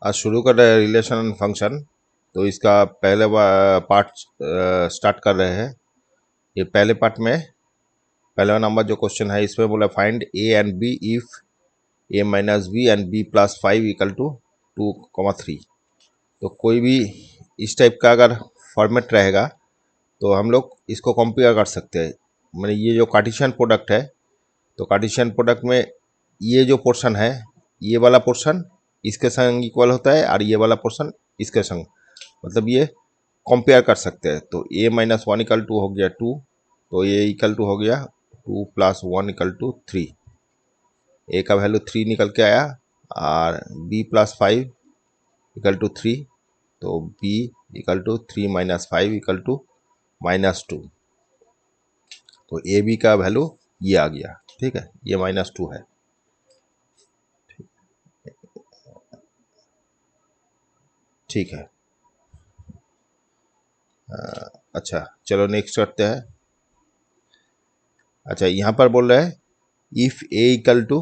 आज शुरू कर रहे हैं रिलेशन फंक्शन। तो इसका पहले पार्ट स्टार्ट कर रहे हैं। ये पहले पार्ट में पहला नंबर जो क्वेश्चन है इसमें बोला find A and B if A minus B and B plus 5 equal to 2,3। तो कोई भी इस टाइप का अगर फॉर्मेट रहेगा तो हम लोग इसको कंपेयर कर सकते हैं। मैंने ये जो कार्टेशियन प्रोडक्ट है, तो कार्टेशियन प्रोडक्ट में ये जो पोर्शन है, ये वाला पोर्शन इसके संग इक्वल होता है और ये वाला पोर्शन इसके संग, मतलब ये कंपेयर कर सकते हैं। तो a minus one equal to हो गया 2, तो ये इक्वल टू हो गया 2 प्लस 1 इक्वल टू 3। a का वैल्यू 3 निकल के आया और b प्लस 5 इक्वल टू 3, तो b equal to 3 minus 5 equal to -2। तो ए बी का वैल्यू ये आ गया। ठीक है, ये -2 है। ठीक है, अच्छा चलो नेक्स्ट करते हैं। अच्छा, यहाँ पर बोल रहे हैं if A equal to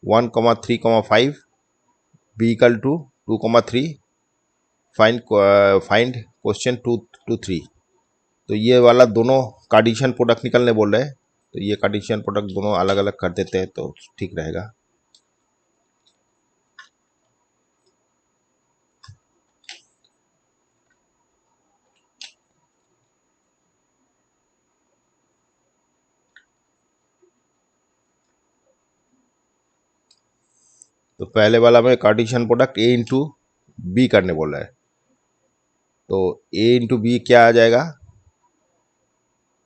1,3,5 B equal to 2,3 find question 2 2 3। तो ये वाला दोनों कार्टेशियन प्रोडक्ट निकलने बोल रहे हैं। तो ये कार्टेशियन प्रोडक्ट दोनों अलग अलग कर देते हैं तो ठीक रहेगा। तो पहले वाला में Cartesian product A into B करने बोल रहा है। तो ए इंटू बी क्या आ जाएगा,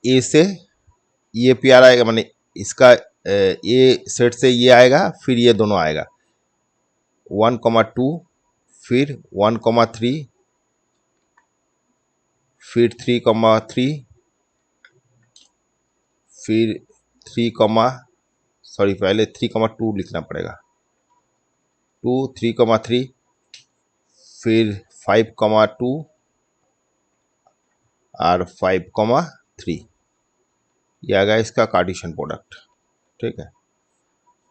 ए से ये पेयर आएगा, माने इसका ए सेट से ये आएगा, फिर ये दोनों आएगा 1,2, फिर 1,3, फिर 3,3, फिर 3, सॉरी पहले 3,2 लिखना पड़ेगा, 2 3,3, फिर 5,2 और 5,3। ये आ गया इसका कार्टेशियन प्रोडक्ट। ठीक है,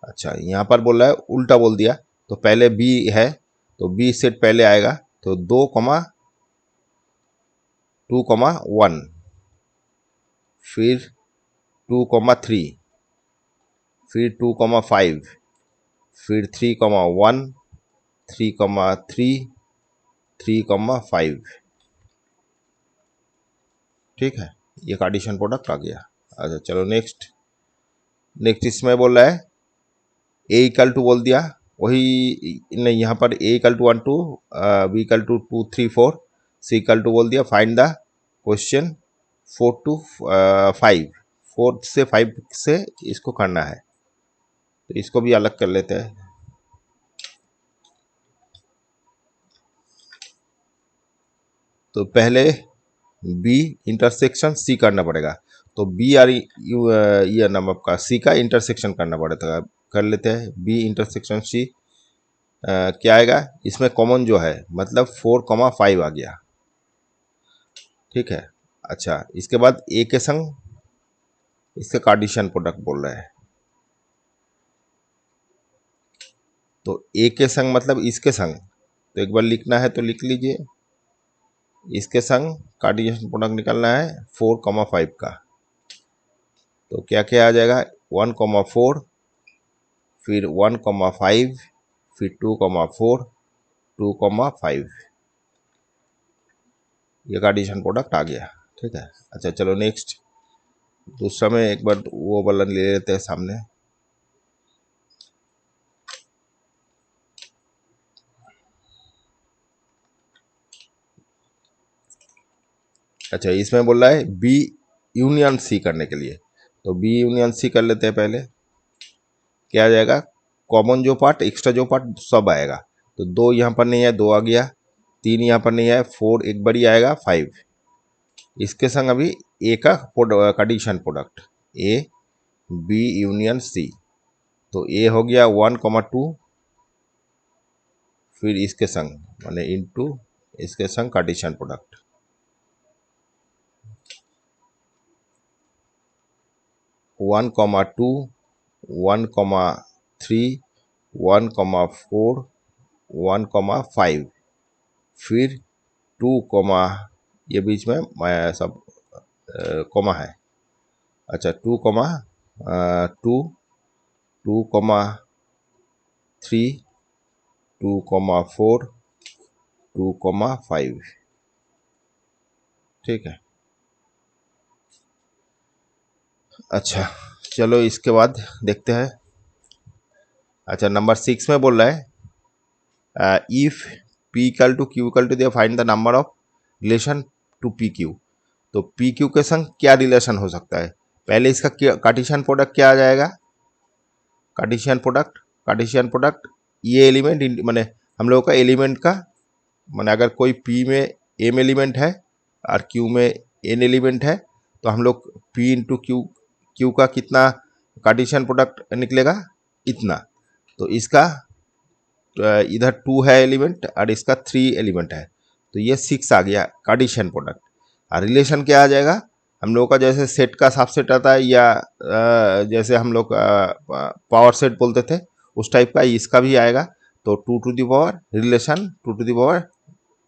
अच्छा यहाँ पर बोल रहा है उल्टा बोल दिया। तो पहले बी है तो बी सेट पहले आएगा, तो 2,2,1, फिर 2,3, फिर 2,5, फिर 3,1, 3,3, 3,5। ठीक है, ये कार्टेशियन प्रोडक्ट आ गया। अच्छा चलो नेक्स्ट इसमें बोल रहा है ए इक्वल टू बोल दिया, वही नहीं, यहाँ पर A equal to 1 2, B equal to 2 3 4, C equal to बोल दिया फाइंड द क्वेश्चन 4 to 5, 4 से 5 से इसको करना है। तो इसको भी अलग कर लेते हैं। तो पहले बी इंटरसेक्शन सी करना पड़ेगा। तो बी और ये नाम आपका सी का इंटरसेक्शन करना पड़ेगा। कर लेते हैं बी इंटरसेक्शन सी। क्या आएगा इसमें कॉमन जो है, मतलब 4,5 आ गया। ठीक है, अच्छा इसके बाद ए के संग इसके कार्टेशियन प्रोडक्ट बोल रहे हैं। तो ए के संग मतलब इसके संग, तो एक बार लिखना है तो लिख लीजिए। इसके संग कार्टेशियन प्रोडक्ट निकालना है 4,5 का। तो क्या क्या आ जाएगा 1,4, फिर 1,5, फिर 2,4, 2,5। ये कार्टेशियन प्रोडक्ट आ गया। ठीक है, अच्छा चलो नेक्स्ट दूसरा में एक बार वो वाला ले लेते हैं सामने। अच्छा इसमें बोल रहा है बी यूनियन सी करने के लिए। तो बी यूनियन सी कर लेते हैं पहले। क्या आ जाएगा, कॉमन जो पार्ट एक्स्ट्रा जो पार्ट सब आएगा। तो 2 यहाँ पर नहीं है, 2 आ गया, 3 यहाँ पर नहीं है, 4 एक बारी आएगा, 5। इसके संग अभी ए का Cartesian product A B union C. तो ए हो गया 1,2, फिर इसके संग माने इनटू इसके संग कार्टेशियन प्रोडक्ट 1,2, 1,3, 1,4, 1,5, फिर 2, ये बीच में सब कॉमा है। अच्छा 2, 2,3, 2,4, 2,5, ठीक है। अच्छा चलो इसके बाद देखते हैं। अच्छा नंबर 6 में बोल रहा है if P equal to Q equal to, find the number of relation to PQ। तो PQ के संग क्या रिलेशन हो सकता है? पहले इसका कार्टेशियन प्रोडक्ट क्या आ जाएगा? कार्टेशियन प्रोडक्ट ये एलिमेंट माने हम लोगों का एलिमेंट का, माने अगर कोई P में M एलिमेंट है और Q में N एलिमेंट है तो हम लोग P इंटू Q का कितना कार्टेशियन प्रोडक्ट निकलेगा? इतना। तो इसका इधर 2 है एलिमेंट और इसका 3 एलिमेंट है, तो ये 6 आ गया कार्टेशियन प्रोडक्ट। और रिलेशन क्या आ जाएगा? हम लोगों का जैसे सेट का सबसेट आता है या जैसे हम लोग पावर सेट बोलते थे उस टाइप का इसका भी आएगा। तो 2 to the power relation 2 to the power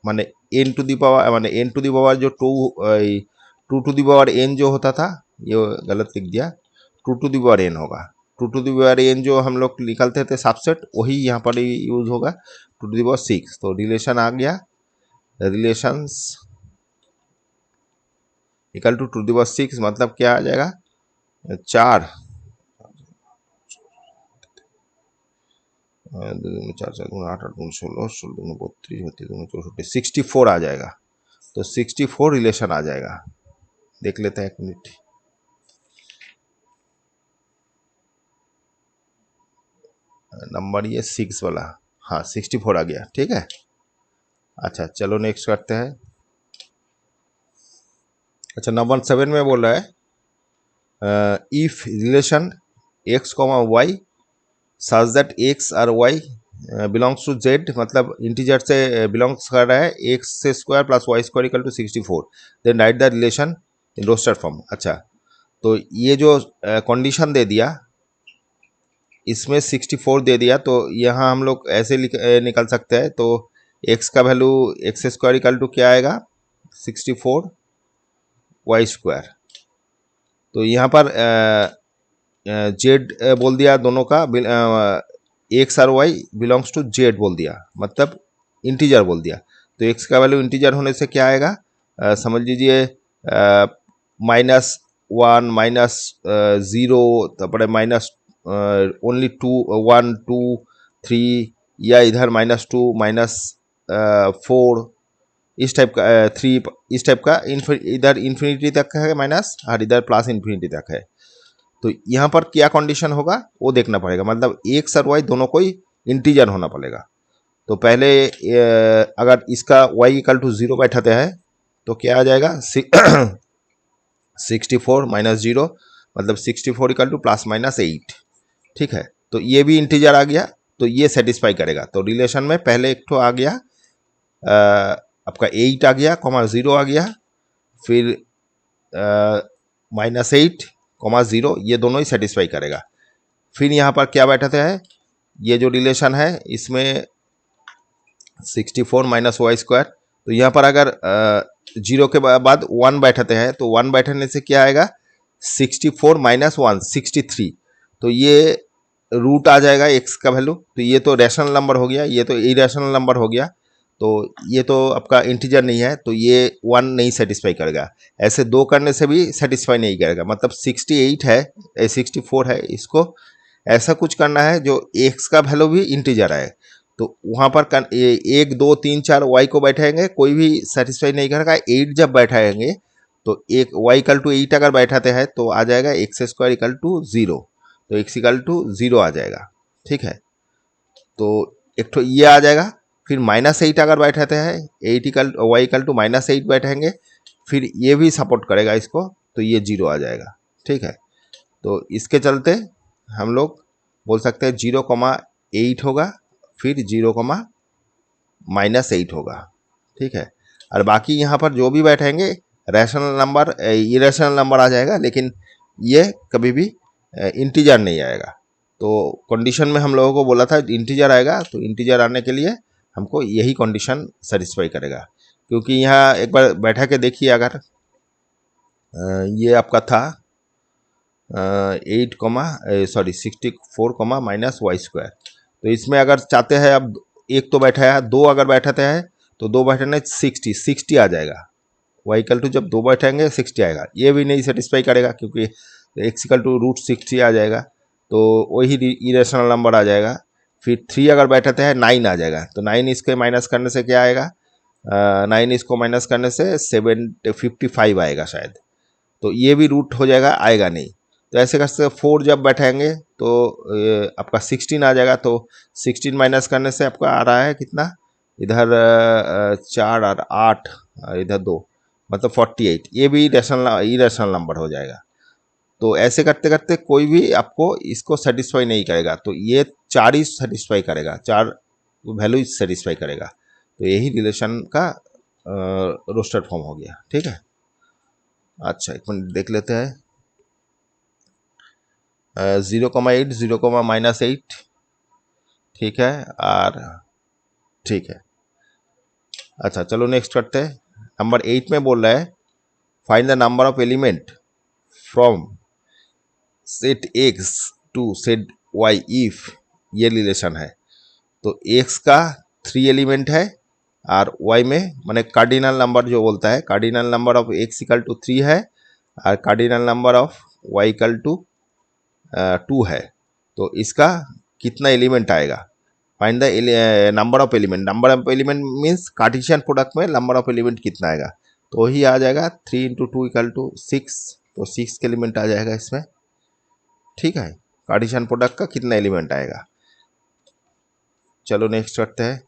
माने n टू द पावर, माने n टू द पावर जो 2 टू द पावर n जो होता था, ये गलत लिख दिया, 2 टू द पावर n होगा। 2 टू द पावर n जो हम लोग निकालते थे सबसेट वही यहाँ पर यूज होगा 2 टू द पावर 6। तो रिलेशन आ गया, relations equal to 2 to the power 6 मतलब क्या आ जाएगा? 4, 4, 4, 8, 8, 16, 16, 32, 32, 64, 64 आ जाएगा। तो 64 रिलेशन आ जाएगा। देख लेते हैं एक मिनट। नंबर ये 6 वाला, हाँ 64 आ गया, ठीक है। अच्छा चलो नेक्स्ट करते हैं। अच्छा नंबर 7 में बोल रहा है if relation x, y such that x और y बिलोंग्स टू z, मतलब इंटीजर से बिलोंग्स कर रहा है, x से square plus y square equal to 64, then write the relation in roster form. अच्छा तो ये जो कंडीशन दे दिया इसमें 64 दे दिया, तो यहाँ हम लोग ऐसे निकल सकते हैं। तो x का value X square equal to क्या आएगा? 64 वाई स्क्वायर। तो यहाँ पर जेड बोल दिया दोनों का, एक्स और वाई बिलोंग्स टू जेड बोल दिया, मतलब इंटीजर बोल दिया। तो एक्स का वैल्यू इंटीजर होने से क्या आएगा? समझ लीजिए -1 -0 तापर माइनस ओनली 2 1 2 3 या इधर -2 -4 इस टाइप का 3 इस टाइप का इधर इन्फिनिटी तक है माइनस और इधर प्लस इन्फिनिटी तक है। तो यहाँ पर क्या कंडीशन होगा वो देखना पड़ेगा, मतलब एक्स और वाई दोनों को ही इंटीजर होना पड़ेगा। तो पहले अगर इसका y इक्वल टू 0 बैठाते हैं तो क्या आ जाएगा? 64 माइनस 0 मतलब 64 इक्वल टू ±8, ठीक है। तो ये भी इंटीजर आ गया, तो ये सेटिस्फाई करेगा। तो रिलेशन में पहले एक तो आ गया आपका 8 आ गया, -0 आ गया, फिर -8, 0, ये दोनों ही सेटिस्फाई करेगा। फिर यहाँ पर क्या बैठाते हैं? ये जो रिलेशन है इसमें 64 माइनस वाई स्क्वायर, तो यहाँ पर अगर 0 के बाद 1 बैठाते हैं तो 1 बैठने से क्या आएगा? 64 माइनस 1 63। तो ये रूट आ जाएगा x का वैल्यू। तो ये तो रैशनल नंबर हो गया, ये तो इरेशनल नंबर हो गया। तो ये तो आपका इंटीजर नहीं है, तो ये 1 नहीं सेटिस्फाई करेगा। ऐसे 2 करने से भी सेटिस्फाई नहीं करेगा, मतलब 68 है 64 है, इसको ऐसा कुछ करना है जो x का वैल्यू भी इंटीजर है। तो वहाँ पर 1 2 3 4 y को बैठाएंगे, कोई भी सेटिस्फाई नहीं करेगा। 8 जब बैठाएंगे तो एक y इक्वल टू 8 अगर बैठाते हैं तो आ जाएगा एक्स स्क्वायर इक्वल टू 0, तो x इक्वल टू 0 आ जाएगा, ठीक है। तो एक तो ये आ जाएगा। फिर -8 अगर बैठाते हैं 8 इक्वल y इक्वल टू -8 बैठेंगे, फिर ये भी सपोर्ट करेगा इसको, तो ये 0 आ जाएगा, ठीक है। तो इसके चलते हम लोग बोल सकते हैं 0,8 होगा, फिर 0,-8 होगा, ठीक है। और बाकी यहाँ पर जो भी बैठेंगे रैशनल नंबर इरेशनल नंबर आ जाएगा, लेकिन ये कभी भी इंटीजर नहीं आएगा। तो कंडीशन में हम लोगों को बोला था इंटीजर आएगा, तो इंटीजर आने के लिए हमको यही कंडीशन सेटिस्फाई करेगा। क्योंकि यहाँ एक बार बैठा के देखिए, अगर ये आपका था 64 माइनस वाई स्क्वायर, तो इसमें अगर चाहते हैं, अब एक तो बैठा है, दो अगर बैठाते हैं तो दो बैठने 60 आ जाएगा। वाई इक्वल टू जब दो बैठेंगे 60 आएगा। ये भी नहीं सेटिस्फाई करेगा क्योंकि एक्स इक्वल टू √60 आ जाएगा, तो वही इरेशनल नंबर आ जाएगा। फिर 3 अगर बैठाते हैं 9 आ जाएगा, तो 9 इसके माइनस करने से क्या आएगा, 9 इसको माइनस करने से 755 आएगा शायद। तो ये भी रूट हो जाएगा, आएगा नहीं। तो ऐसे करके 4 जब बैठेंगे तो आपका 16 आ जाएगा। तो 16 माइनस करने से आपका आ रहा है कितना, इधर 4 और 8 और इधर 2, मतलब 48। ये भी इरेशनल नंबर हो जाएगा। तो ऐसे करते करते कोई भी आपको इसको सेटिस्फाई नहीं करेगा, तो ये 4 ही सेटिस्फाई करेगा, 4 वैल्यू सेटिस्फाई करेगा। तो यही रिलेशन का रोस्टेड फॉर्म हो गया। ठीक है, अच्छा एक मिनट देख लेते हैं। 0,8 0,-8, ठीक है, और ठीक है। अच्छा चलो नेक्स्ट करते हैं। नंबर 8 में बोल रहा है find the number of element from set X to set Y if ये रिलेशन है। तो एक्स का 3 एलिमेंट है और वाई में माने कार्डिनल नंबर जो बोलता है, cardinal number of X equal to 3 है और cardinal number of Y equal to 2 है। तो इसका कितना एलिमेंट आएगा, find the number of element. Number of element means Cartesian product में नंबर ऑफ एलिमेंट कितना आएगा, तो वही आ जाएगा 3 इंटू 2 इक्वल टू 6। तो 6 के एलिमेंट आ जाएगा इसमें। ठीक है, कार्टेशियन प्रोडक्ट का कितना एलिमेंट आएगा। चलो नेक्स्ट करते हैं।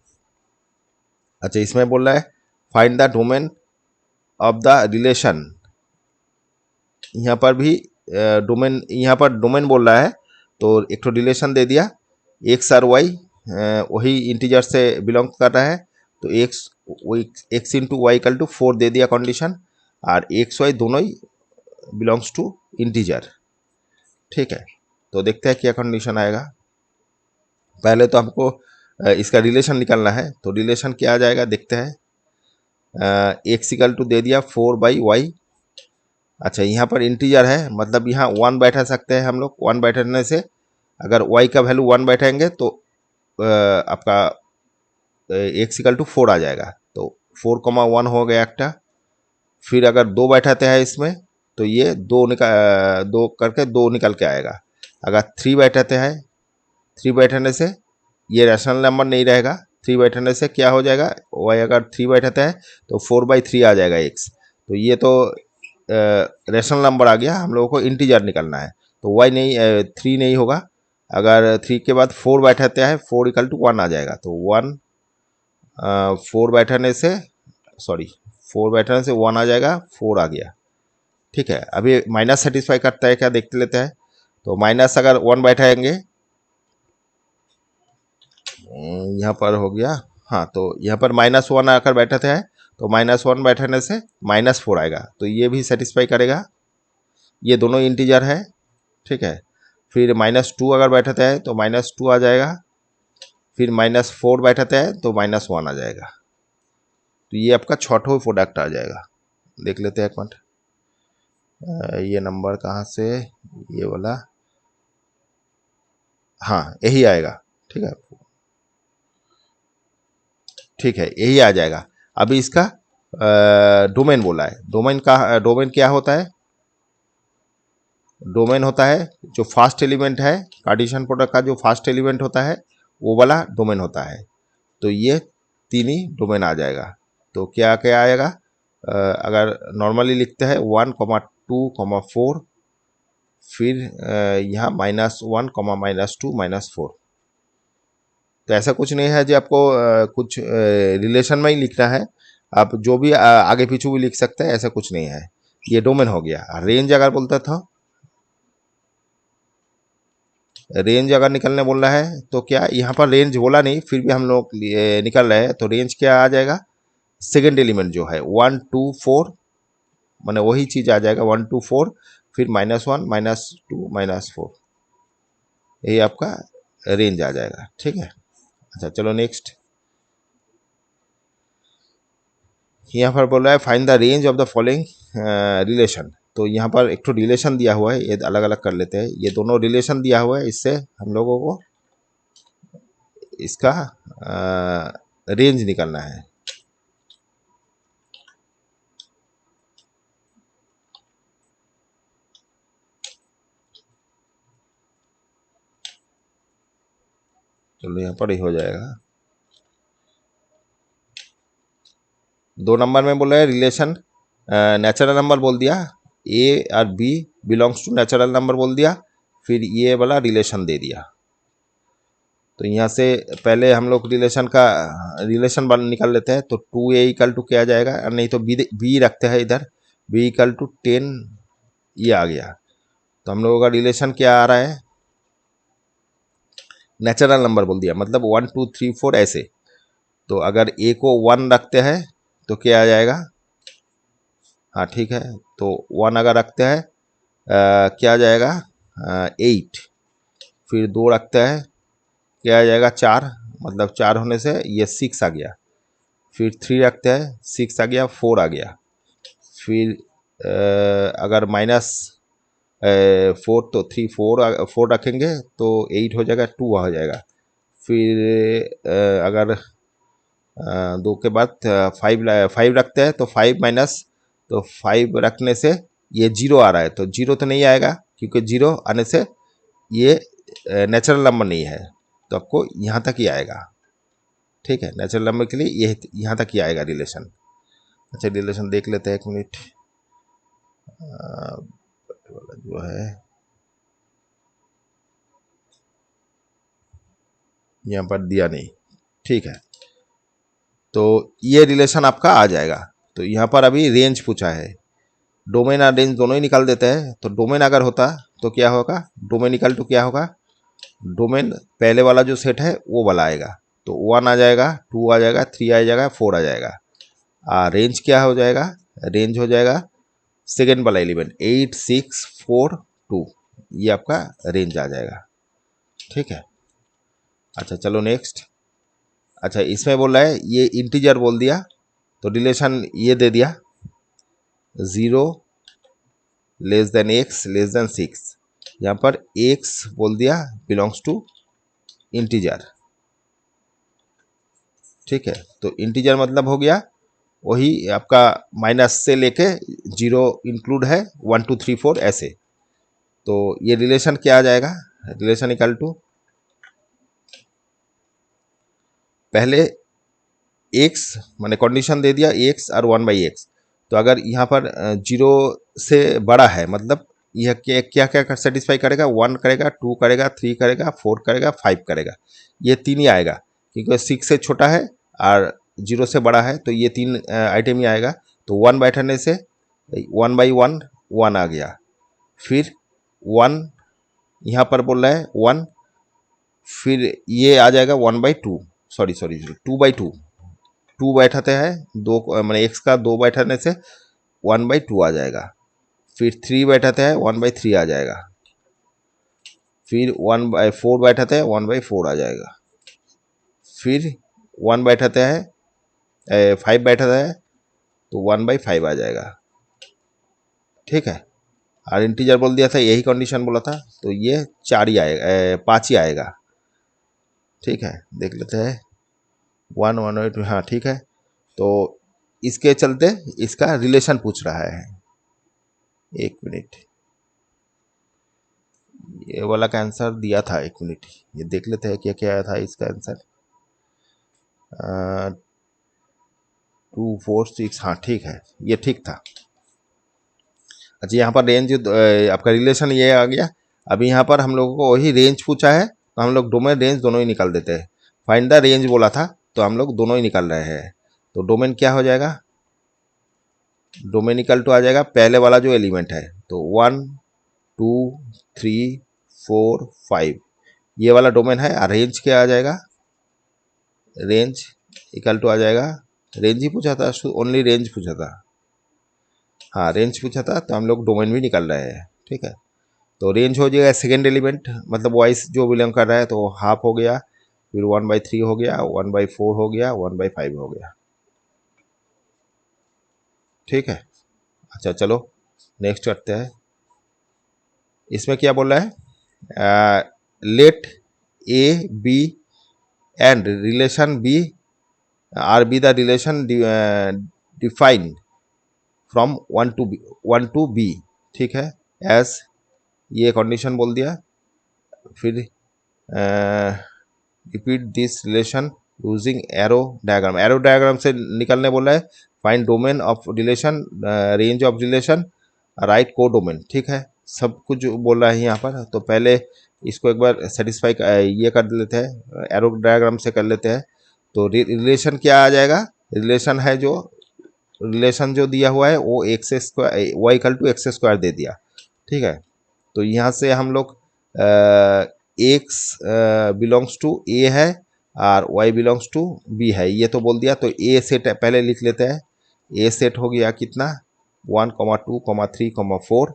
अच्छा इसमें बोल रहा है find the domain of the relation. यहाँ पर भी डोमेन, यहाँ पर डोमेन बोल रहा है, तो एक तो रिलेशन दे दिया एक्स और वाई, वही इंटीजर से बिलोंग कर रहा है। तो X into Y equal to 4 दे दिया कंडीशन, और एक्स वाई दोनों ही बिलोंग्स टू इंटीजर। ठीक है, तो देखते हैं क्या कंडीशन आएगा। पहले तो हमको इसका रिलेशन निकालना है, तो रिलेशन क्या आ जाएगा देखते हैं। एक्स इक्वल टू दे दिया 4/y। अच्छा यहाँ पर इंटीजर है, मतलब यहाँ 1 बैठा सकते हैं हम लोग। 1 बैठने से अगर y का वैल्यू 1 बैठेंगे तो आपका एक्स इक्वल टू 4 आ जाएगा। तो 4,1 हो गया एकटा। फिर अगर 2 बैठाते हैं इसमें तो ये 2 करके 2 निकल के आएगा। अगर 3 बैठाते हैं, 3 बैठने से ये रैशनल नंबर नहीं रहेगा। 3 बैठने से क्या हो जाएगा, y अगर 3 बैठाते हैं तो 4/3 आ जाएगा x। तो ये तो रैशनल नंबर आ गया, हम लोगों को इंटीजर निकालना है। तो y नहीं 3 नहीं होगा। अगर 3 के बाद 4 बैठाते हैं, 4 इक्वल टू 1 आ जाएगा। तो 1 4 बैठने से 1 आ जाएगा, 4 आ गया। ठीक है, अभी माइनस सेटिस्फाई करता है क्या देख लेते हैं। तो माइनस अगर 1 बैठाएंगे, यहाँ पर हो गया, हाँ, तो यहाँ पर -1 आकर बैठाते हैं, तो -1 बैठने से -4 आएगा। तो ये भी सेटिस्फाई करेगा, ये दोनों इंटीजर है। ठीक है, फिर -2 अगर बैठाते हैं तो -2 आ जाएगा। फिर -4 बैठाते हैं तो -1 आ जाएगा। तो ये आपका छठो प्रोडक्ट आ जाएगा। देख लेते हैं एक मिनट, ये नंबर कहाँ से, ये वाला, हाँ यही आएगा। ठीक है, ठीक है, यही आ जाएगा। अभी इसका डोमेन बोला है। डोमेन क्या होता है, डोमेन होता है जो फर्स्ट एलिमेंट है, कार्टेशियन प्रोडक्ट का जो फर्स्ट एलिमेंट होता है वो वाला डोमेन होता है। तो ये 3 ही डोमेन आ जाएगा। तो क्या क्या आएगा, अगर नॉर्मली लिखते हैं 1, 2, 4, फिर यहाँ -1, -2, -4। तो ऐसा कुछ नहीं है जी, आपको कुछ रिलेशन में ही लिखना है। आप जो भी आगे पीछे भी लिख सकते हैं, ऐसा कुछ नहीं है। ये डोमेन हो गया। रेंज अगर बोलता था, रेंज अगर निकलने बोल रहा है तो क्या, यहाँ पर रेंज बोला नहीं, फिर भी हम लोग निकल रहे हैं। तो रेंज क्या आ जाएगा, सेकेंड एलिमेंट जो है 1, 2, 4, मैंने वही चीज़ आ जाएगा 1, 2, 4, फिर -1, -2, -4, यही आपका रेंज आ जाएगा। ठीक है, अच्छा चलो नेक्स्ट। यहाँ पर बोल रहा है find the range of the following relation. तो यहाँ पर एक तो रिलेशन दिया हुआ है, ये अलग अलग कर लेते हैं। ये दोनों रिलेशन दिया हुआ है, इससे हम लोगों को इसका रेंज निकालना है। चलो यहाँ पर ही हो जाएगा। 2 नंबर में बोल रहा है रिलेशन नेचुरल नंबर बोल दिया, ए और B belongs to natural number बोल दिया, फिर ये वाला रिलेशन दे दिया। तो यहाँ से पहले हम लोग रिलेशन बन निकाल लेते हैं। तो 2a इक्वल टू क्या आ जाएगा, नहीं तो बी रखते हैं इधर, b इक्वल टू 10, ये आ गया। तो हम लोगों का रिलेशन क्या आ रहा है, नेचुरल नंबर बोल दिया, मतलब 1 2 3 4 ऐसे। तो अगर a को 1 रखते हैं तो क्या आ जाएगा, हाँ ठीक है, तो 1 अगर रखते हैं क्या आ जाएगा 8, फिर 2 रखते हैं क्या आ जाएगा 4, मतलब 4 होने से ये 6 आ गया, फिर 3 रखते हैं 6 आ गया, 4 आ गया, फिर अगर माइनस 4 तो 3 4 रखेंगे तो 8 हो जाएगा, 2 हो जाएगा। फिर अगर 2 के बाद 5 रखते हैं तो 5 माइनस, तो 5 रखने से ये 0 आ रहा है, तो 0 तो नहीं आएगा क्योंकि 0 आने से ये नेचुरल नंबर नहीं है, तो आपको यहाँ तक ही आएगा। ठीक है, नेचुरल नंबर के लिए ये यहाँ तक ही आएगा रिलेशन। अच्छा रिलेशन देख लेते हैं, एक मिनट। जो है यहाँ पर दिया नहीं, ठीक है, तो ये रिलेशन आपका आ जाएगा। तो यहाँ पर अभी रेंज पूछा है, डोमेन और रेंज दोनों ही निकाल देते हैं। तो डोमेन अगर होता तो क्या होगा, डोमेन इक्वल टू क्या होगा, डोमेन पहले वाला जो सेट है वो वाला आएगा, तो 1 आ जाएगा, 2 आ जाएगा, 3 आ जाएगा, 4 आ जाएगा। रेंज क्या हो जाएगा, रेंज हो जाएगा सेकेंड वाला एलिमेंट 8 6 4 2, ये आपका रेंज आ जाएगा। ठीक है, अच्छा चलो नेक्स्ट। अच्छा इसमें बोल रहा है ये इंटीजर बोल दिया, तो रिलेशन ये दे दिया 0 less than x less than 6, यहाँ पर x बोल दिया बिलोंग्स टू इंटीजर। ठीक है, तो इंटीजर मतलब हो गया वही आपका माइनस से लेके 0 इंक्लूड है 1 2 3 4 ऐसे। तो ये रिलेशन क्या आ जाएगा, रिलेशन इक्वल टू पहले x मैंने कंडीशन दे दिया x और 1/x। तो अगर यहाँ पर 0 से बड़ा है, मतलब यह क्या क्या कर सेटिस्फाई करेगा, 1 करेगा, 2 करेगा, 3 करेगा, 4 करेगा, 5 करेगा, ये 3 ही आएगा क्योंकि 6 से छोटा है और 0 से बड़ा है, तो ये 3 आइटम ही आएगा। तो 1 बैठने से 1/1 1 आ गया, फिर 1 यहाँ पर बोल रहा है 1, फिर ये आ जाएगा 1/2, सॉरी 2/2, 2 बैठाते हैं, दो मैंने एक्स का 2 बैठाने से 1/2 आ जाएगा, फिर 3 बैठाते हैं 1/3 आ जाएगा, फिर 1/4 बैठाते हैं 1/4 आ जाएगा, फिर 1 बैठाते हैं 5 बैठाते हैं तो 1/5 आ जाएगा। ठीक है, और इंटीजर बोल दिया था, यही कंडीशन बोला था, तो ये 4 ही आएगा, 5 ही आएगा। ठीक है, देख लेते हैं 1 1/2, हाँ ठीक है। तो इसके चलते इसका रिलेशन पूछ रहा है, एक मिनट, ये वाला का आंसर दिया था, एक मिनट ये देख लेते हैं क्या क्या आया था इसका आंसर। 2 4 6, हाँ ठीक है, ये ठीक था। अच्छा यहाँ पर रेंज आपका रिलेशन ये आ गया। अभी यहाँ पर हम लोगों को वही रेंज पूछा है, तो हम लोग डोमेन रेंज दोनों ही निकाल देते हैं। फाइंड द रेंज बोला था, तो हम लोग दोनों ही निकाल रहे हैं। तो डोमेन क्या हो जाएगा, डोमेन इक्वल टू आ जाएगा पहले वाला जो एलिमेंट है, तो 1 2 3 4 5, ये वाला डोमेन है। रेंज क्या आ जाएगा, रेंज इक्वल टू आ जाएगा, रेंज ही पूछा था, ओनली रेंज पूछा था, हाँ रेंज पूछा था, तो हम लोग डोमेन भी निकाल रहे हैं। ठीक है, तो रेंज हो जाएगा सेकेंड एलिमेंट, मतलब वॉइस जो बिलोंग कर रहा है, तो हाफ हो गया, फिर 1/3 हो गया, 1/4 हो गया, 1/5 हो गया। ठीक है। अच्छा चलो नेक्स्ट करते हैं। इसमें क्या बोल रहा है, let A B and relation B R B the relation defined from one to B, ठीक है। एज ये कंडीशन बोल दिया। फिर repeat this relation using arrow diagram से निकलने बोला है। Find domain of relation, range of relation, right को डोमेन, ठीक है। सब कुछ बोल रहा है यहाँ पर। तो पहले इसको एक बार सेटिस्फाई ये कर लेते हैं, एरो डायग्राम से कर लेते हैं। तो रिलेशन क्या आ जाएगा, रिलेशन है जो रिलेशन जो दिया हुआ है वो X square Y equal to X square दे दिया, ठीक है। तो यहाँ से हम लोग एक्स बिलोंग्स टू ए है और वाई बिलोंग्स टू बी है, ये तो बोल दिया। तो ए सेट पहले लिख लेते हैं। ए सेट हो गया कितना 1, 2, 3, 4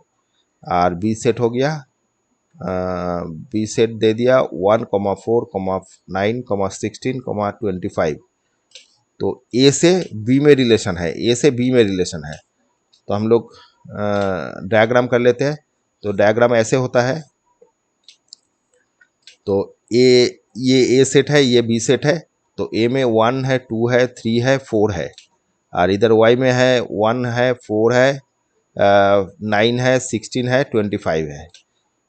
और बी सेट हो गया, बी सेट दे दिया 1, 4, 9, 16, 25। तो ए से बी में रिलेशन है, ए से बी में रिलेशन है। तो हम लोग डायग्राम कर लेते हैं। तो डायग्राम ऐसे होता है। तो ये ए सेट है, ये बी सेट है। तो ए में 1 है, 2 है, 3 है, 4 है और इधर वाई में है 1 है, 4 है, 9 है, 16 है, 25 है।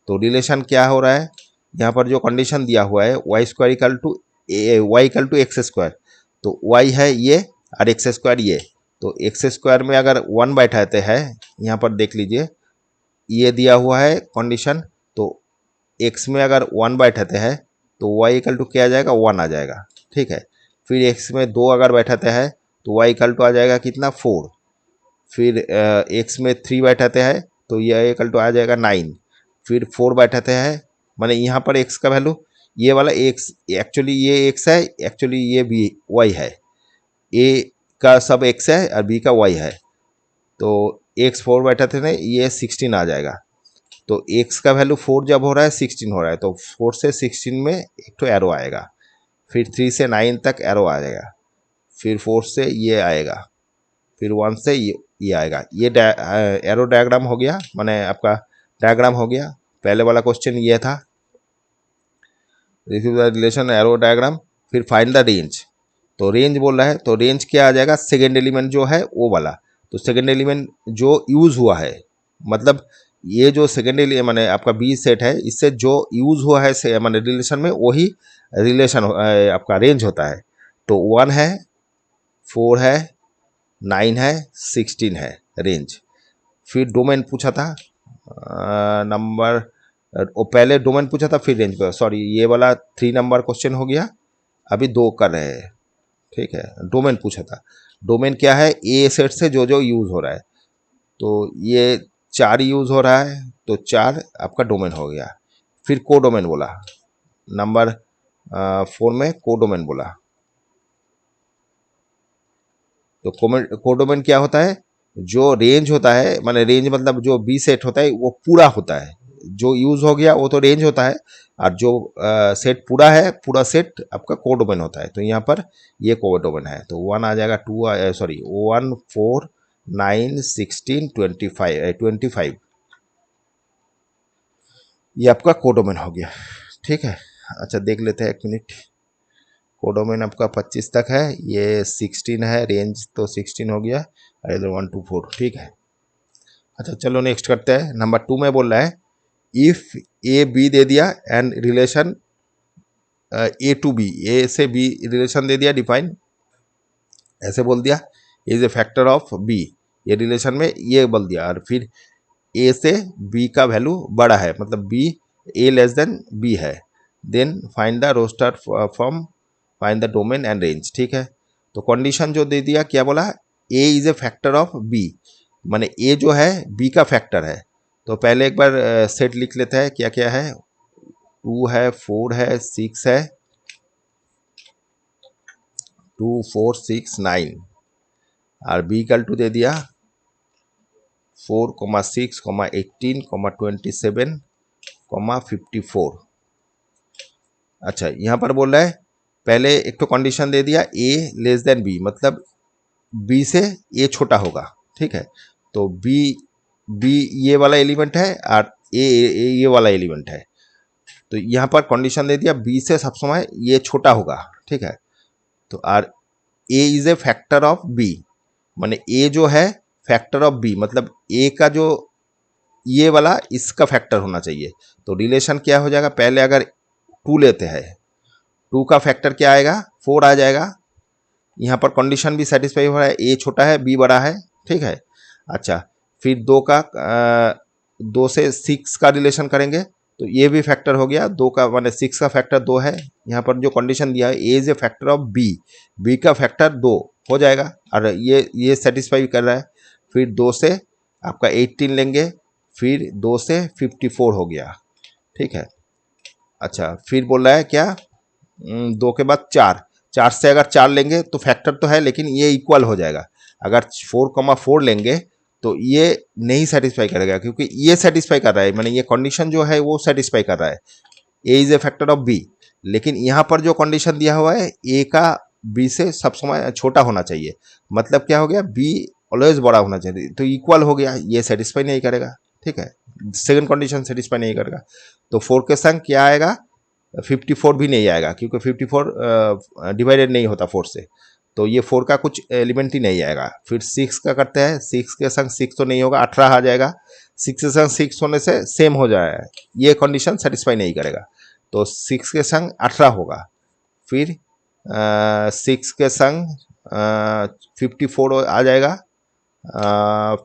तो रिलेशन क्या हो रहा है, यहाँ पर जो कंडीशन दिया हुआ है Y square equal to Y equal to X square. तो वाई है ये और एक्स स्क्वायर ये। तो एक्स स्क्वायर में अगर 1 बैठाते हैं, यहाँ पर देख लीजिए ये दिया हुआ है कंडीशन। तो एक्स में अगर 1 बैठाते हैं तो वाई इक्वल टू क्या आ जाएगा, 1 आ जाएगा, ठीक है। फिर एक्स में 2 अगर बैठाते हैं तो वाई इक्वल टू आ जाएगा कितना 4। फिर एक्स में 3 बैठाते हैं तो ये इक्वल टू आ जाएगा 9। फिर 4 बैठाते हैं, माने यहाँ पर एक्स का वैल्यू ये वाला एक्स, एक्चुअली ये एक्स है, एक्चुअली ये बी वाई है। ए का सब एक्स है और बी का वाई है। तो एक्स 4 बैठाते थे ये 16 आ जाएगा। तो एक्स का वैल्यू 4 जब हो रहा है 16 हो रहा है। तो 4 से 16 में एक तो एरो आएगा। फिर 3 से 9 तक एरो आ जाएगा। फिर 4 से ये आएगा। फिर 1 से ये आएगा। ये एरो डायग्राम हो गया, माने आपका डायग्राम हो गया। पहले वाला क्वेश्चन ये था, receive the relation arrow diagram. फिर फाइंड द रेंज। तो रेंज बोल रहा है, तो रेंज क्या आ जाएगा, सेकेंड एलिमेंट जो है वो वाला। तो सेकेंड एलिमेंट जो यूज हुआ है, मतलब ये जो सेकेंड एलिमेंट माने आपका बी सेट है, इससे जो यूज हुआ है से माने रिलेशन में, वही रिलेशन आपका रेंज होता है। तो 1 है, 4 है, 9 है, 16 है रेंज। फिर डोमेन पूछा था, नंबर वो पहले डोमेन पूछा था फिर रेंज, सॉरी ये वाला 3 नंबर क्वेश्चन हो गया। अभी 2 कर रहे हैं, ठीक है। डोमेन पूछा था, डोमेन क्या है, ए सेट से जो जो यूज़ हो रहा है। तो ये 4 यूज़ हो रहा है, तो 4 आपका डोमेन हो गया। फिर को डोमेन बोला, नंबर 4 में को डोमेन बोला। तो कोडोमेन क्या होता है, जो रेंज होता है, माने रेंज मतलब जो बी सेट होता है वो पूरा होता है। जो यूज हो गया वो तो रेंज होता है, और जो सेट पूरा है, पूरा सेट आपका कोडोमेन होता है। तो यहाँ पर ये कोडोमेन है। तो 1 आ जाएगा, 2 सॉरी 1, 4, 9, 16, 25 ये आपका कोडोमेन हो गया, ठीक है। अच्छा देख लेते हैं, एक मिनट। कोडोमेन आपका 25 तक है, ये 16 है, रेंज तो 16 हो गया, और इधर 1 2 4, ठीक है। अच्छा चलो नेक्स्ट करते हैं। नंबर 2 में बोल रहा है, इफ ए बी दे दिया and relation A to B, A से बी रिलेशन दे दिया डिफाइन, ऐसे बोल दिया is a factor of B, ये रिलेशन में ये बोल दिया। और फिर ए से बी का वैल्यू बड़ा है, मतलब B A less than B है, then find the roster from find the domain and range, ठीक है। तो कंडीशन जो दे दिया क्या बोला, A is a factor of B, माने ए जो है बी का फैक्टर है। तो पहले एक बार सेट लिख लेते हैं, क्या क्या है, 2 है, 4 है, 6 है, 2, 4, 6, 9 और बी इक्वल टू दे दिया 4, 6, 18, 27, 54। अच्छा यहाँ पर बोल रहा है, पहले एक तो कंडीशन दे दिया ए लेस देन बी, मतलब बी से ए छोटा होगा, ठीक है। तो बी बी ये वाला एलिमेंट है और ये वाला एलिमेंट है। तो यहाँ पर कंडीशन दे दिया बी से सब समय ये छोटा होगा, ठीक है। तो R A is a factor of B, माने ए जो है फैक्टर ऑफ बी, मतलब ए का जो ये वाला इसका फैक्टर होना चाहिए। तो रिलेशन क्या हो जाएगा, पहले अगर 2 लेते हैं, 2 का फैक्टर क्या आएगा, 4 आ जाएगा। यहाँ पर कंडीशन भी सेटिस्फाई हो रहा है, ए छोटा है बी बड़ा है, ठीक है। अच्छा, फिर 2 से 6 का रिलेशन करेंगे तो ये भी फैक्टर हो गया, 2 का माने 6 का फैक्टर 2 है। यहाँ पर जो कंडीशन दिया है A is a factor of B, B का फैक्टर 2 हो जाएगा और ये सेटिस्फाई कर रहा है। फिर 2 से आपका 18 लेंगे, फिर 2 से 54 हो गया, ठीक है। अच्छा, फिर बोल रहा है क्या, 2 के बाद 4, 4 से अगर 4 लेंगे तो फैक्टर तो है लेकिन ये इक्वल हो जाएगा। अगर 4,4 लेंगे तो ये नहीं सेटिस्फाई करेगा, क्योंकि ये सेटिस्फाई कर रहा है, माने ये कंडीशन जो है वो सेटिस्फाई कर रहा है, A is a factor of B. लेकिन यहाँ पर जो कंडीशन दिया हुआ है ए का बी से सब समय छोटा होना चाहिए, मतलब क्या हो गया, बी ऑलवेज बड़ा होना चाहिए, तो इक्वल हो गया, ये सेटिस्फाई नहीं करेगा, ठीक है। सेकंड कंडीशन सेटिस्फाई नहीं करेगा। तो 4 के संग क्या आएगा, 54 भी नहीं आएगा, क्योंकि 54 डिवाइडेड नहीं होता 4 से, तो ये 4 का कुछ एलिमेंट ही नहीं आएगा। फिर 6 का करते हैं, 6 के संग 6 तो नहीं होगा, 18 आ जाएगा। 6 के संग 6 होने से सेम हो जाएगा, ये कंडीशन सेटिस्फाई नहीं करेगा, तो 6 के संग 18 होगा। फिर 6 के संग 54 आ जाएगा।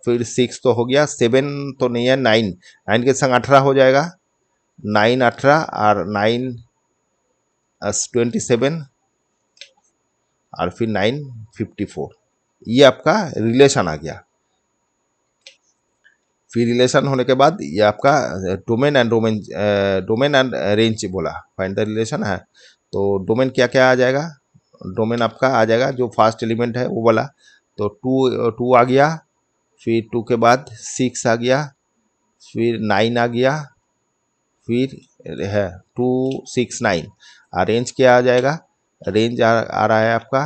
फिर 6 तो हो गया, 7 तो नहीं है, 9, 9 के संग 18 हो जाएगा, 9 18 और 9 27 और फिर 9 54, ये आपका रिलेशन आ गया। फिर रिलेशन होने के बाद ये आपका डोमेन एंड रेंज बोला, फाइंड द रिलेशन है। तो डोमेन क्या क्या आ जाएगा, डोमेन आपका आ जाएगा जो फर्स्ट एलिमेंट है वो वाला, तो 2 आ गया, फिर 2 के बाद 6 आ गया, फिर 9 आ गया, फिर है 2 6 9, और रेंज क्या आ जाएगा, रेंज आ रहा है आपका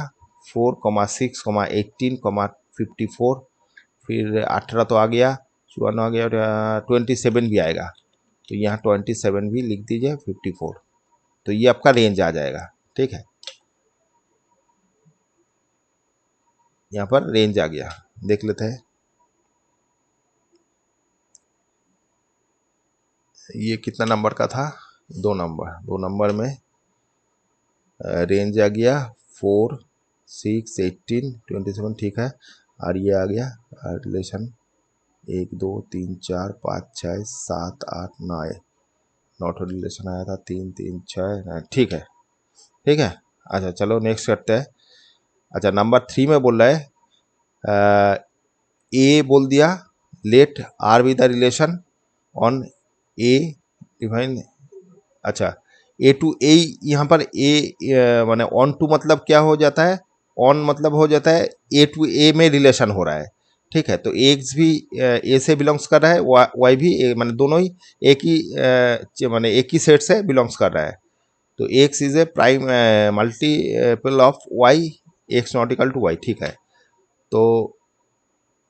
4,6, 18, 54, फिर 18 तो आ गया, 54 आ गया, और 27 भी आएगा, तो यहाँ 27 भी लिख दीजिए, 54, तो ये आपका रेंज आ जाएगा, ठीक है। यहाँ पर रेंज आ गया, देख लेते हैं ये कितना नंबर का था, 2 नंबर में रेंज आ गया 4 6 18 27, ठीक है। और ये आ गया रिलेशन 1 2 3 4 5 6 7 8 9, नॉट रिलेशन आया था 3 3 6, ठीक है, ठीक है। अच्छा चलो नेक्स्ट करते हैं। अच्छा, नंबर 3 में बोल रहा है ए बोल दिया, let R B the relation on A define. अच्छा, ए टू ए, यहाँ पर ए माने ऑन टू मतलब क्या हो जाता है, ऑन मतलब हो जाता है ए टू ए में रिलेशन हो रहा है, ठीक है। तो एक्स भी ए से बिलोंग्स कर रहा है, वाई भी माने दोनों ही एक ही माने एक ही सेट से बिलोंग्स कर रहा है। तो X is a prime multiple of Y, X not equal to Y, ठीक है। तो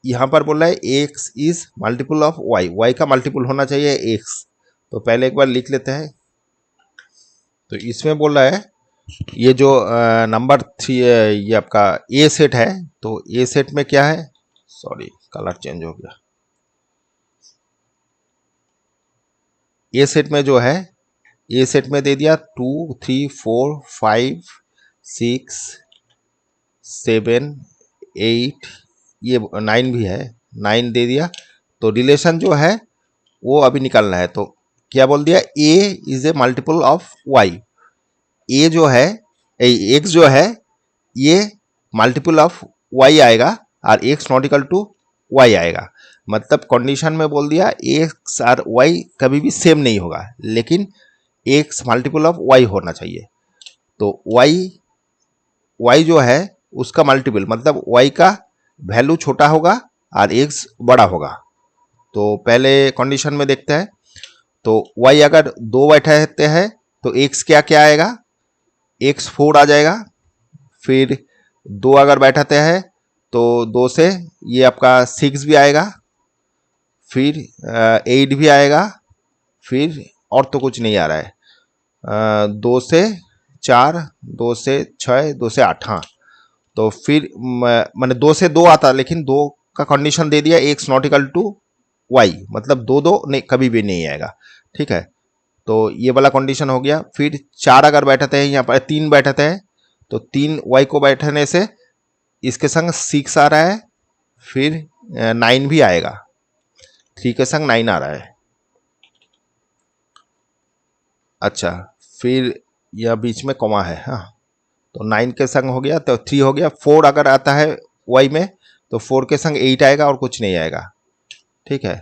यहाँ पर बोल रहा है X is multiple of Y, Y का मल्टीपल होना चाहिए एक्स। तो पहले एक बार लिख लेते हैं। तो इसमें बोल रहा है ये जो नंबर 3 ये आपका ए सेट है, तो ए सेट में क्या है, सॉरी कलर चेंज हो गया, ए सेट में जो है, ए सेट में दे दिया 2 3 4 5 6 7 8, ये 9 भी है, 9 दे दिया। तो रिलेशन जो है वो अभी निकालना है, तो क्या बोल दिया, A is a multiple of Y, A जो है एक्स जो है ये मल्टीपल ऑफ वाई आएगा और X not equal to Y आएगा। मतलब कंडीशन में बोल दिया एक्स और वाई कभी भी सेम नहीं होगा, लेकिन एक्स मल्टीपल ऑफ वाई होना चाहिए। तो वाई जो है उसका मल्टीपल मतलब वाई का वैल्यू छोटा होगा और एक्स बड़ा होगा। तो पहले कंडीशन में देखते हैं, तो वाई अगर 2 बैठे हैं तो एक्स क्या क्या आएगा, एक्स 4 आ जाएगा। फिर 2 अगर बैठाते हैं तो 2 से ये आपका 6 भी आएगा, फिर 8 भी आएगा, फिर और तो कुछ नहीं आ रहा है। 2 से 4, 2 से 6, 2 से 8, हाँ। तो फिर मैंने 2 से 2 आता, लेकिन 2 का कंडीशन दे दिया X not equal to Y, मतलब 2 2 नहीं, कभी भी नहीं आएगा। ठीक है, तो ये वाला कंडीशन हो गया। फिर 4 अगर बैठते हैं, यहाँ पर 3 बैठते हैं, तो 3 वाई को बैठने से इसके संग 6 आ रहा है, फिर 9 भी आएगा, 3 के संग 9 आ रहा है। अच्छा, फिर यह बीच में कॉमा है, हाँ। तो 9 के संग हो गया, तो 3 हो गया। 4 अगर आता है वाई में, तो 4 के संग 8 आएगा और कुछ नहीं आएगा। ठीक है,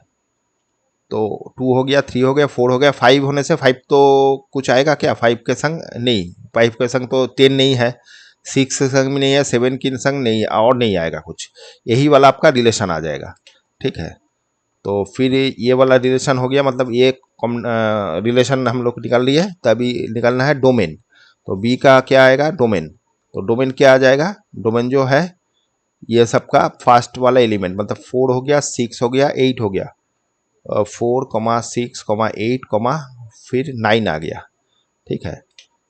तो 2 हो गया, 3 हो गया, 4 हो गया। 5 होने से 5 तो कुछ आएगा क्या 5 के संग? नहीं, 5 के संग तो 10 नहीं है, 6 के संग भी नहीं है, 7 के संग नहीं, और नहीं आएगा कुछ। यही वाला आपका रिलेशन आ जाएगा। ठीक है, तो फिर ये वाला रिलेशन हो गया, मतलब ये रिलेशन हम लोग निकाल लिए। तो अभी निकालना है डोमेन। तो बी का क्या आएगा? डोमेन। तो डोमेन क्या आ जाएगा? डोमेन जो है ये सबका फर्स्ट वाला एलिमेंट, मतलब 4 हो गया, 6 हो गया, 8 हो गया, 4, 6, 8, फिर 9 आ गया। ठीक है,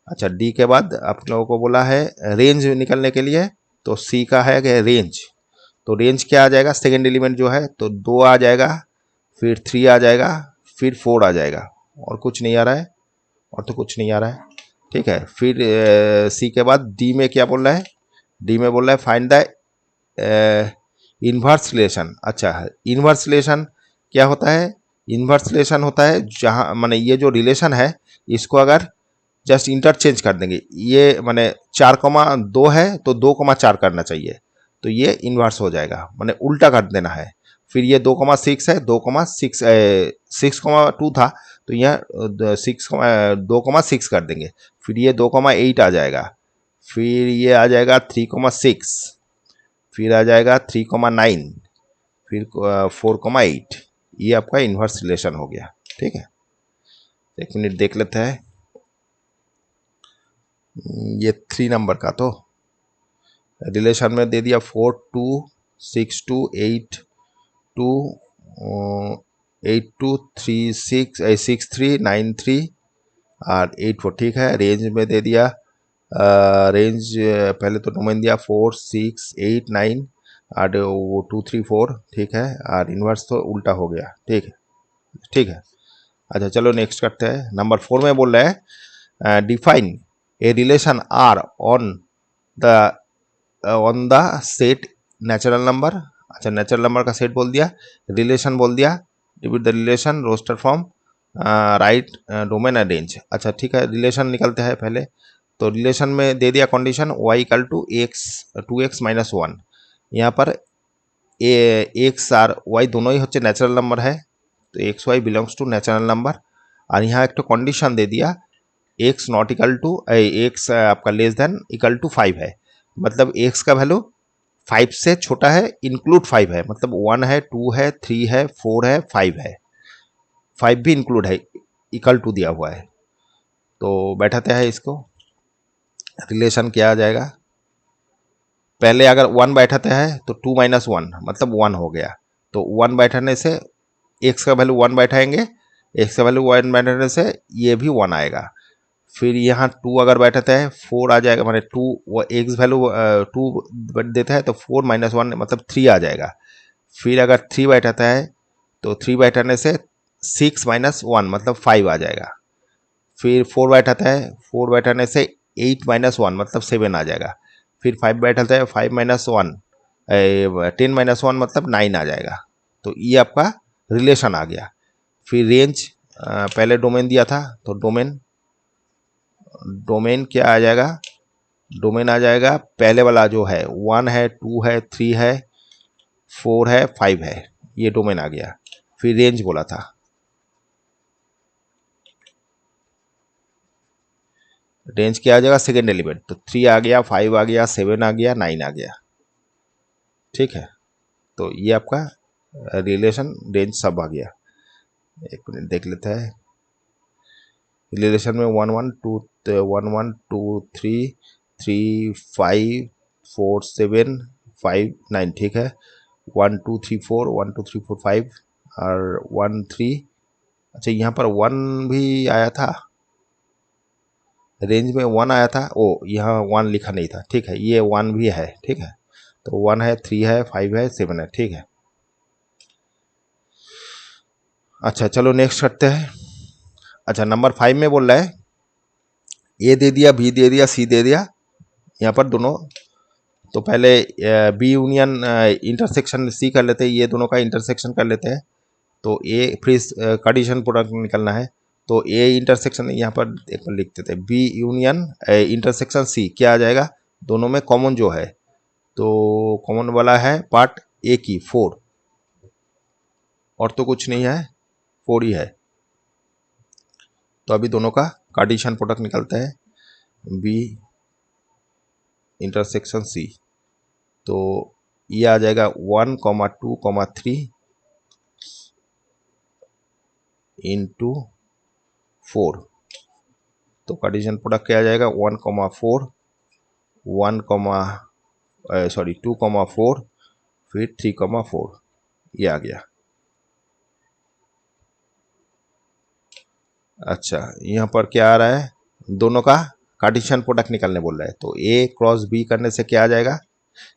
अच्छा, डी के बाद आप लोगों को बोला है रेंज निकलने के लिए। तो सी का है कि रेंज। तो रेंज क्या आ जाएगा? सेकेंड एलिमेंट जो है, तो 2 आ जाएगा, फिर 3 आ जाएगा, फिर 4 आ जाएगा, और कुछ नहीं आ रहा है, और तो कुछ नहीं आ रहा है। ठीक है, फिर सी के बाद डी में क्या बोल रहा है? डी में बोल रहा है फाइंड द इन्वर्स रिलेशन। अच्छा है, इन्वर्स रिलेशन क्या होता है? इन्वर्स रिलेशन होता है जहाँ माने ये जो रिलेशन है, इसको अगर जस्ट इंटरचेंज कर देंगे, ये माने 4,2 है तो 2,4 करना चाहिए, तो ये इन्वर्स हो जाएगा, माने उल्टा कर देना है। फिर ये 2,6 है, 2,6 6,2 था, तो यहाँ 2,6 कर देंगे। फिर ये 2,8 आ जाएगा, फिर ये आ जाएगा 3,6, फिर आ जाएगा 3,9, फिर 4,8। ये आपका इन्वर्स रिलेशन हो गया। ठीक है, एक मिनट देख लेते हैं। ये 3 नंबर का तो रिलेशन में दे दिया 4, 2, 6, 2, 8, 2, 8, 2, 3, 6, 6, 3, 9, 3 और 8, 4। ठीक है, रेंज में दे दिया, रेंज पहले तो डोमेन दिया 4, 6, 8, 9 और वो 2, 3, 4। ठीक है, और इन्वर्स तो उल्टा हो गया। ठीक है, ठीक है। अच्छा, चलो नेक्स्ट करते हैं। नंबर 4 में बोल रहे हैं define a relation R the on the set natural number. अच्छा, नेचुरल नंबर का सेट बोल दिया, रिलेशन बोल दिया, divide the relation roster form, right domain and range. अच्छा, ठीक है, रिलेशन निकलते हैं पहले। तो रिलेशन में दे दिया condition y equal to X 2x-1। यहाँ पर एक्स और वाई दोनों ही होचे नेचुरल नंबर है, तो X Y belongs to natural number. और यहाँ एक तो कंडीशन दे दिया X not equal to X आपका लेस देन इक्वल टू 5 है, मतलब एक्स का वैल्यू 5 से छोटा है, इंक्लूड 5 है, मतलब 1 है, 2 है, 3 है, 4 है, 5 है, 5 भी इंक्लूड है, इक्वल टू दिया हुआ है। तो बैठाते हैं इसको, रिलेशन क्या आ जाएगा? पहले अगर 1 बैठाते हैं तो 2-1 मतलब 1 हो गया, तो 1 बैठाने से एक्स का वैल्यू 1 बैठाएंगे, एक्स का वैल्यू 1 बैठाने से ये भी 1 आएगा। फिर यहाँ 2 अगर बैठाते हैं 4 आ जाएगा, माने 2 वो एक्स वैल्यू 2 देता है, तो 4-1 मतलब 3 आ जाएगा। फिर अगर 3 बैठाता है तो 3 बैठाने से 6-1 मतलब 5 आ जाएगा। फिर 4 बैठाता है, 4 बैठाने से 8-1 मतलब 7 आ जाएगा। फिर 5 बैठाता है, 5-1 10-1 मतलब 9 आ जाएगा। तो ये आपका रिलेशन आ गया। फिर रेंज, पहले डोमेन दिया था, तो डोमेन डोमेन क्या आ जाएगा? डोमेन आ जाएगा पहले वाला जो है 1 है, 2 है, 3 है, 4 है, 5 है, ये डोमेन आ गया। फिर रेंज बोला था, रेंज क्या आ जाएगा? सेकेंड एलिमेंट, तो 3 आ गया, 5 आ गया, 7 आ गया, 9 आ गया। ठीक है, तो ये आपका रिलेशन रेंज सब आ गया। एक मिनट देख लेते हैं। रिलेशन में 1 1 2 3 3 5 4 7 5 9, ठीक है। 1 2 3 4, 1 2 3 4 5 और 1 3। अच्छा, यहाँ पर 1 भी आया था, रेंज में 1 आया था। ओ, यहाँ 1 लिखा नहीं था, ठीक है। ये 1 भी है, ठीक है। तो 1 है, 3 है, 5 है, 7 है, ठीक है। अच्छा, चलो नेक्स्ट करते हैं। अच्छा, नंबर 5 में बोल रहा है ए दे दिया, बी दे दिया, सी दे दिया, यहाँ पर दोनों। तो पहले बी यूनियन इंटरसेक्शन सी कर लेते हैं, ये दोनों का इंटरसेक्शन कर लेते हैं। तो ए फिर कार्टेशियन प्रोडक्ट निकलना है, तो ए इंटरसेक्शन यहाँ पर एक बार लिख देते हैं, बी यूनियन इंटरसेक्शन सी क्या आ जाएगा, दोनों में कॉमन जो है, तो कॉमन वाला है पार्ट ए की 4, और तो कुछ नहीं है, 4 ही है। तो अभी दोनों का कार्टेशियन प्रोडक्ट निकलता है, बी इंटरसेक्शन सी। तो ये आ जाएगा 1 2 3 इंटू 4। तो कार्टेशियन प्रोडक्ट क्या आ जाएगा, 1 4 2 4 फिर 3 4, ये आ गया। अच्छा, यहाँ पर क्या आ रहा है, दोनों का कार्टेशियन प्रोडक्ट निकालने बोल रहा है। तो ए क्रॉस बी करने से क्या आ जाएगा,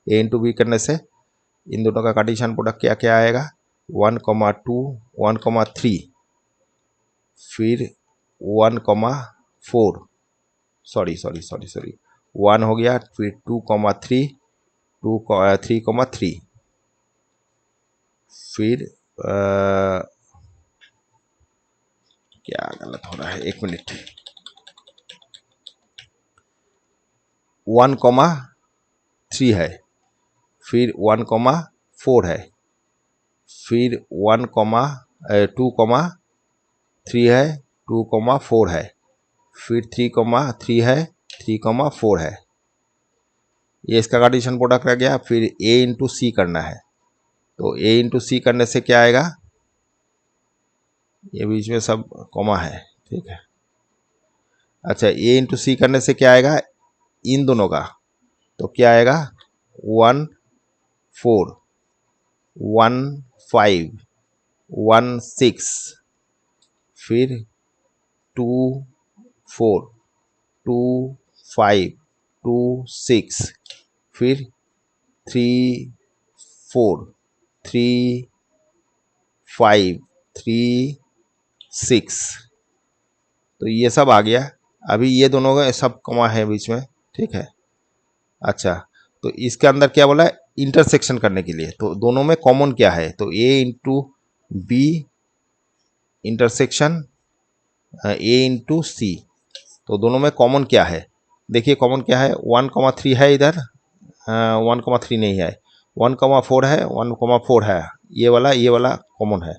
ए इंटू बी करने से इन दोनों का कार्टेशियन प्रोडक्ट क्या क्या आएगा, 1 2 1 3 फिर 1 4, सॉरी 1 हो गया, फिर 2 3 3 3, फिर क्या गलत हो रहा है, एक मिनट, 1 3 है, फिर 1 4 है, फिर 1 2 3 है, 2 4 है, फिर 3 3 है, 3 4 है। ये इसका कार्टेशियन प्रोडक्ट रह गया। फिर ए इंटू सी करना है, तो ए इंटू सी करने से क्या आएगा, ये बीच में सब कॉमा है, ठीक है। अच्छा, ए इंटू सी करने से क्या आएगा, इन दोनों का, तो क्या आएगा, 1 4 1 5 1 6, फिर 2 4 2 5 2 6, फिर 3 4 3 5 3 6। तो ये सब आ गया। अभी ये दोनों का सब कमा है बीच में, ठीक है। अच्छा, तो इसके अंदर क्या बोला है, इंटरसेक्शन करने के लिए, तो दोनों में कॉमन क्या है, तो A into B intersection A into C. तो दोनों में कॉमन क्या है, देखिए कॉमन क्या है, 1 3 है इधर, 1 3 नहीं है, 1 4 है, 1 4 है, ये वाला कॉमन है,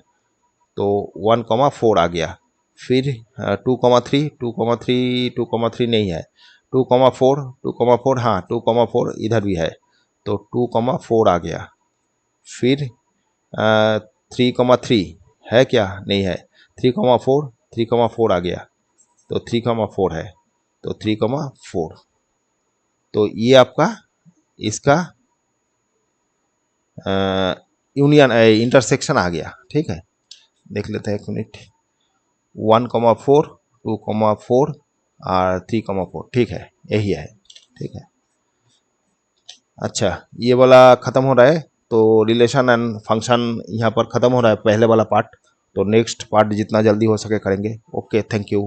तो 1 4 आ गया। फिर 2 3 नहीं है, 2 4 हाँ, 2 4 इधर भी है, तो 2 4 आ गया। फिर 3 3 है क्या, नहीं है, 3 4 आ गया, तो 3 4 है, तो 3 4। तो ये आपका इसका यूनियन इंटरसेक्शन आ गया, ठीक है। देख लेते हैं एक मिनट, 1 4 2 4 और 3 4, ठीक है, यही है, ठीक है। अच्छा, ये वाला ख़त्म हो रहा है, तो रिलेशन एंड फंक्शन यहाँ पर ख़त्म हो रहा है पहले वाला पार्ट। तो नेक्स्ट पार्ट जितना जल्दी हो सके करेंगे। Okay, thank you.